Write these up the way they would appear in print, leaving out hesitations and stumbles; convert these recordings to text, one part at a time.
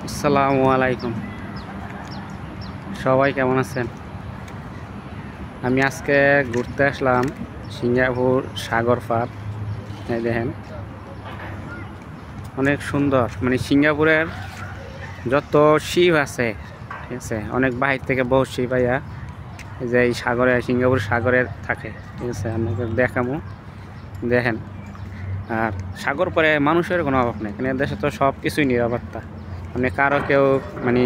আসসালামু আলাইকুম, সবাই কেমন আছেন? আমি আজকে ঘুরতে আসলাম সিঙ্গাপুর সাগর পার। এই দেখেন, অনেক সুন্দর। মানে সিঙ্গাপুরের যত শিপ আছে, ঠিক আছে, অনেক বাহির থেকে বহু শিপ আইয়া যে এই সাগরে, সিঙ্গাপুর সাগরের থাকে, ঠিক আছে। আপনাকে দেখামো, দেখেন। আর সাগর পরে মানুষের কোনো অভাব নেই, এখানে দেশে তো সব কিছুই নিরাপত্তা। মানে কারো কেউ মানে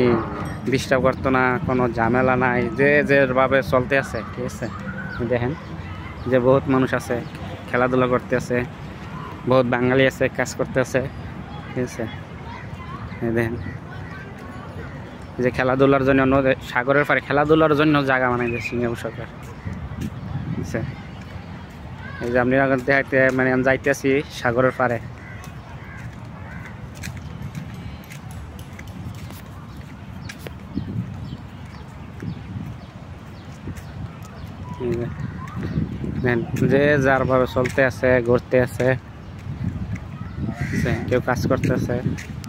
ডিস্টার্ব করতো না, কোনো ঝামেলা নাই, যে যেভাবে চলতে আছে, ঠিক আছে। দেখেন যে বহুত মানুষ আছে, খেলাধুলা করতে আছে, বহুত বাঙালি আছে, কাজ করতে আছে, ঠিক আছে। দেখেন যে খেলাধুলার জন্য সাগরের পাড়ে খেলাধুলার জন্য জায়গা বানাই দিয়েছে সিঙ্গাপুর সরকার, ঠিক আছে। এই যে আপনি এখন দেখাইতে, মানে আমি যাইতেছি সাগরের পাড়ে। যে যার ভাবে চলতে আছে, ঘুরতে আছে, কেউ কাজ করতে আছে,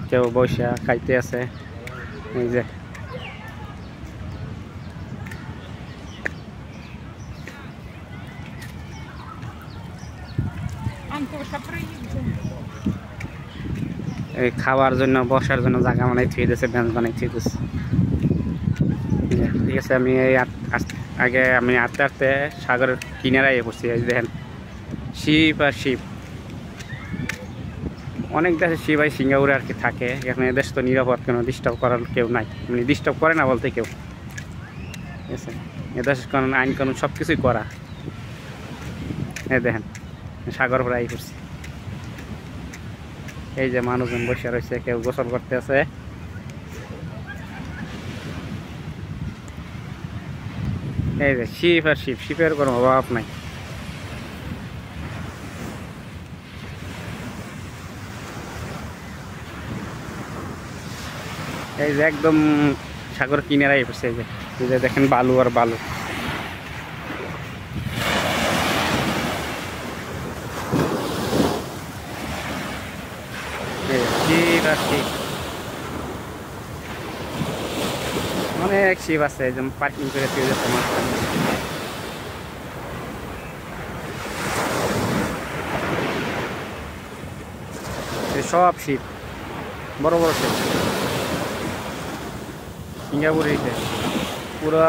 কেউ বৈশা খাইতে আছে। এই যে এই খাওয়ার জন্য, বসার জন্য জায়গা বানাই থুয়ে দিয়েছে, বেঞ্চ বানাই থুয়ে দিয়েছে, ঠিক আছে। আমি এই আগে আমি আস্তে আস্তে সাগরের কিনারায় পড়ছি। এই দেখেন শিপ আর শিপ, অনেক দেশে শিপ আর সিঙ্গাপুরে আর কি থাকে। এখানে দেশ তো নিরাপদ, কোনো ডিস্টার্ব করার কেউ নাই, মানে ডিস্টার্ব করে না বলতে কেউ, ঠিক আছে। এদেশের কারণ আইন কানুন সব কিছুই করা। এই দেখেন সাগর প্রায় করছি। এই যে মানুষজন বসে রয়েছে, কেউ গোসল করতে আছে। এই যে শিপ আর শিপ, শিপের কোনো অভাব নাই। এই যে একদম সাগর কিনারাই পড়ছে। এই যে দেখেন বালু আর বালু। শিপ আর শিপ, অনেক শিপ আছে, একদম পার্কিং করে দিয়ে যাচ্ছে মাঝখানে। সব শিপ, বড় বড় শিপ। সিঙ্গাপুরে পুরো